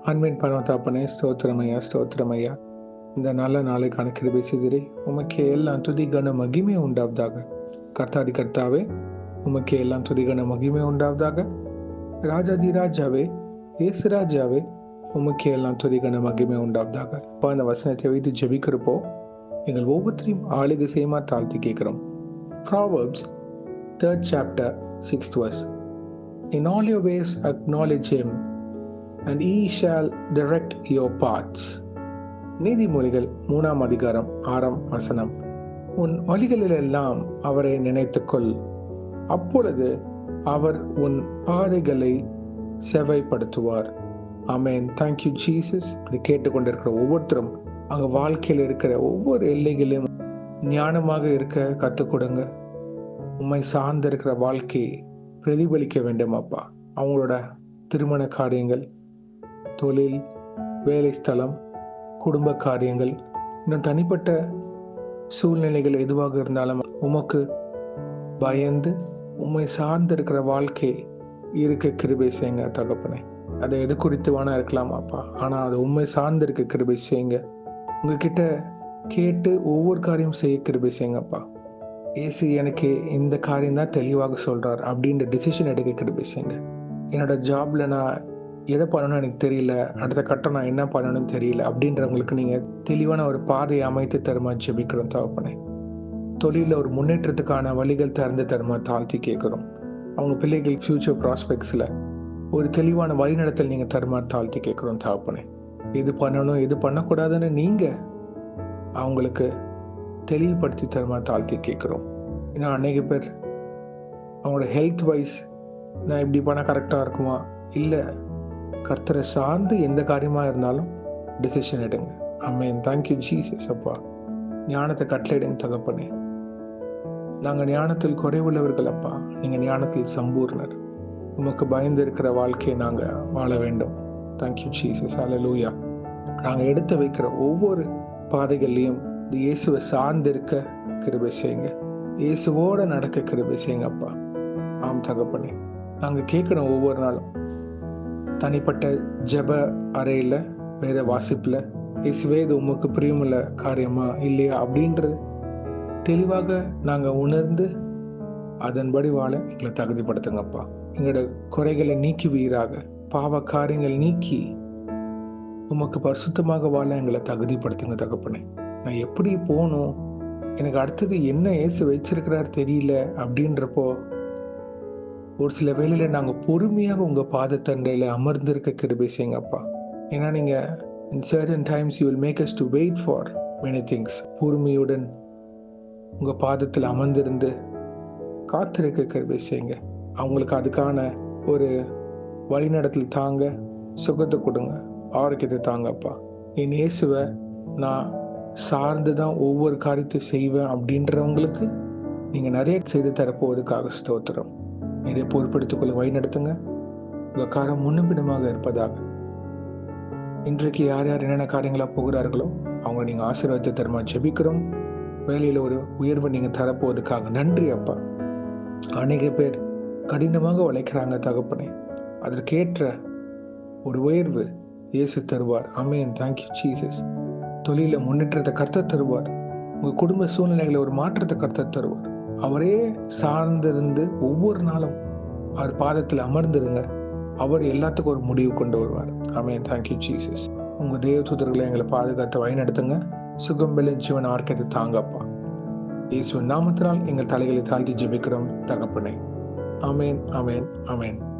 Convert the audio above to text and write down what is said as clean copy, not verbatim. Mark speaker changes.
Speaker 1: அன்பின் பரமத்தாப்பனே, ஸ்தோத்திரமையா ஸ்தோத்திரமையா. இந்த நல்ல நாளைக்கான கிருபை செய்திரே உமக்கே எல்லாம் துதி கன மகிமை உண்டாவதாக. கர்த்தாதி கர்த்தாவே, உமக்கே எல்லாம் துதி கன மகிமை உண்டாவதாக. ராஜாதி ராஜாவே, இயேசு ராஜாவே, உமக்கே எல்லாம் துதி கன மகிமை உண்டாவதாக. அந்த வசனத்தை வைத்து ஜெபிக்கிறப்போ எங்கள் ஒவ்வொருத்தரையும் ஆளுகை செய்யுமா தாழ்த்தி கேட்கிறோம். Proverbs 3rd chapter 6th verse. In all your ways acknowledge him and he shall direct your paths. நீதிமொழிகள் 3ஆம் அதிகாரம் 6ஆம் வசனம். உன் வழிகளிலெல்லாம் அவரை நினைத்துக்கொள், அப்பொழுது அவர் உன் பாதைகளை செவைப்படுத்துவார். ஆமென். Thank you Jesus. இதை கேட்டுக்கொண்டிருக்கிற ஒவ்வொருத்தரும் அங்க வாழ்க்கையில் இருக்கிற ஒவ்வொரு எல்லைகளையும் ஞானமாக இருக்க கற்றுக் கொடுங்க. உண்மை சார்ந்து இருக்கிற வாழ்க்கையை பிரதிபலிக்க வேண்டும் அப்பா. அவங்களோட திருமண காரியங்கள், தொழில், வேலை ஸ்தலம், குடும்ப காரியங்கள், இன்னும் தனிப்பட்ட சூழ்நிலைகள் எதுவாக இருந்தாலும் உமக்கு பயந்து உண்மை சார்ந்து இருக்கிற வாழ்க்கை இருக்க கிருபை செய்யுங்க தகப்பனே. அதை எது குறித்து வேணா இருக்கலாமாப்பா, ஆனால் அது உண்மை சார்ந்து இருக்க கிருபை செய்யுங்க. உங்ககிட்ட கேட்டு ஒவ்வொரு காரியம் செய்ய கிருபை செய்யுங்கப்பா. ஏசு எனக்கு இந்த காரியம் தான் தெளிவாக சொல்றார் அப்படின்ற டிசிஷன் எடுக்க கிருபை செய்யுங்க. என்னோட ஜாப்ல நான் எதை பண்ணணும்னு எனக்கு தெரியல, அடுத்த கட்டம் நான் என்ன பண்ணணும்னு தெரியல அப்படின்றவங்களுக்கு நீங்க தெளிவான ஒரு பாதையை அமைத்து தருமா ஜெபிக்கிறோம் தகப்பனே. தொழில ஒரு முன்னேற்றத்துக்கான வழிகள் திறந்து தருமா தாழ்த்தி கேட்கிறோம். அவங்க பிள்ளைகள் ஃபியூச்சர் ப்ராஸ்பெக்ட்ஸ்ல ஒரு தெளிவான வழிநடத்தல் நீங்க தருமா தாழ்த்தி கேட்கிறோம் தகப்பனே. எது பண்ணணும் எது பண்ணக்கூடாதுன்னு நீங்க அவங்களுக்கு தெளிவுபடுத்தி தருமா தாழ்த்தி கேட்குறோம். ஏன்னா அநேக பேர் அவங்களோட ஹெல்த் வைஸ் நான் இப்படி பண்ணால் கரெக்டாக இருக்குமா, இல்லை கர்த்தரை சார்ந்து எந்த காரியமாக இருந்தாலும் டிசிஷன் எடுங்க. ஆமென். தேங்க்யூ ஜீசஸ் அப்பா. ஞானத்தை கட்டளையிடுங்க தகப்பனே. நாங்கள் ஞானத்தில் குறைவுள்ளவர்கள் அப்பா, நீங்கள் ஞானத்தில் சம்பூர்ணர். உமக்கு பயந்து இருக்கிற வாழ்க்கையை நாங்கள் வாழ வேண்டும். Thank you Jesus. ஹல்லேலூயா. நாங்கள் எடுத்து வைக்கிற ஒவ்வொரு பாதைகள்லையும் இயேசுவை சார்ந்து இருக்க கிருபை செய்யுங்க. இயேசுவோட நடக்க கிருபை செய்யுங்க அப்பா. ஆம் தகப்பனே. நாங்கள் கேட்கணும் ஒவ்வொரு நாளும் தனிப்பட்ட ஜெப அறையில் வேத வாசிப்பில் இயேசுவே இது உமக்கு பிரியமுள்ள காரியமா இல்லையா அப்படின்றது தெளிவாக நாங்கள் உணர்ந்து அதன்படி வாழ எங்களை தகுதிப்படுத்துங்கப்பா. எங்களோட குறைகளை நீக்கி வீராக பாவ காரியங்கள் நீக்கி உமக்கு பரிசுத்தமாக வாழ எங்களை தகுதிப்படுத்துங்க தகப்பனே. நான் எப்படி போகணும், எனக்கு அடுத்தது என்ன ஏசு வச்சிருக்கிறார் தெரியல அப்படின்றப்போ ஒரு சில வேளையில நாங்கள் பொறுமையாக உங்க பாதத்தண்டையில அமர்ந்திருக்க கிருபை செய்யுங்கப்பா. ஏன்னா நீங்க in certain times you will make us to wait for many things. பொறுமையுடன் உங்க பாதத்தில் அமர்ந்திருந்து காத்திருக்க கிருபை செய்யுங்க. அவங்களுக்கு அதுக்கான ஒரு வழிநடத்தல் தாங்க, சுகத்தை கொடுங்க, ஆரோக்கியத்தை தாங்கப்பா. என் இயேசுவை நான் சார்ந்து தான் ஒவ்வொரு காரியத்தை செய்வேன் அப்படின்றவங்களுக்கு நீங்கள் நிறைய செய்து தரப்போவதுக்காக ஸ்தோத்திரம். இதை பொறுப்படுத்திக் கொள்ள வழி நடத்துங்க. உங்கள் காரம் முன்னும்பிடமாக இருப்பதாக. இன்றைக்கு யார் யார் என்னென்ன காரியங்களாக போகிறார்களோ அவங்க நீங்கள் ஆசீர்வாதத்தை தருமா ஜெபிக்கிறோம். வேலையில் ஒரு உயர்வை நீங்கள் தரப்போவதுக்காக நன்றி அப்பா. அநேக பேர் கடினமாக உழைக்கிறாங்க தகப்பனே, அதற்கேற்ற ஒரு உயர்வு இயேசு தருவார். ஆமென். Thank you Jesus. தொழில முன்னேற்றத்தை கர்த்தர் தருவார். உங்க குடும்ப சூழ்நிலைகளை ஒரு மாற்றத்தை கர்த்தர் தருவார். அவரே சார்ந்திருந்து ஒவ்வொரு நாளும் அவர் பாதத்தில் அமர்ந்திருங்க. அவர் எல்லாத்துக்கும் ஒரு முடிவு கொண்டு வருவார். ஆமென். Thank you Jesus. உங்க தேவ தூதர்களை எங்களை பாதுகாத்து வழி நடத்துங்க. சுகம் பெல ஜீவன் ஆர்க்கத்தை தாங்கப்பா. இயேசுவின் நாமத்தினால் எங்கள் தலைகளை தாழ்த்தி ஜெபிக்கிறோம் தகப்பனே. ஆமென். ஆமென். ஆமென்.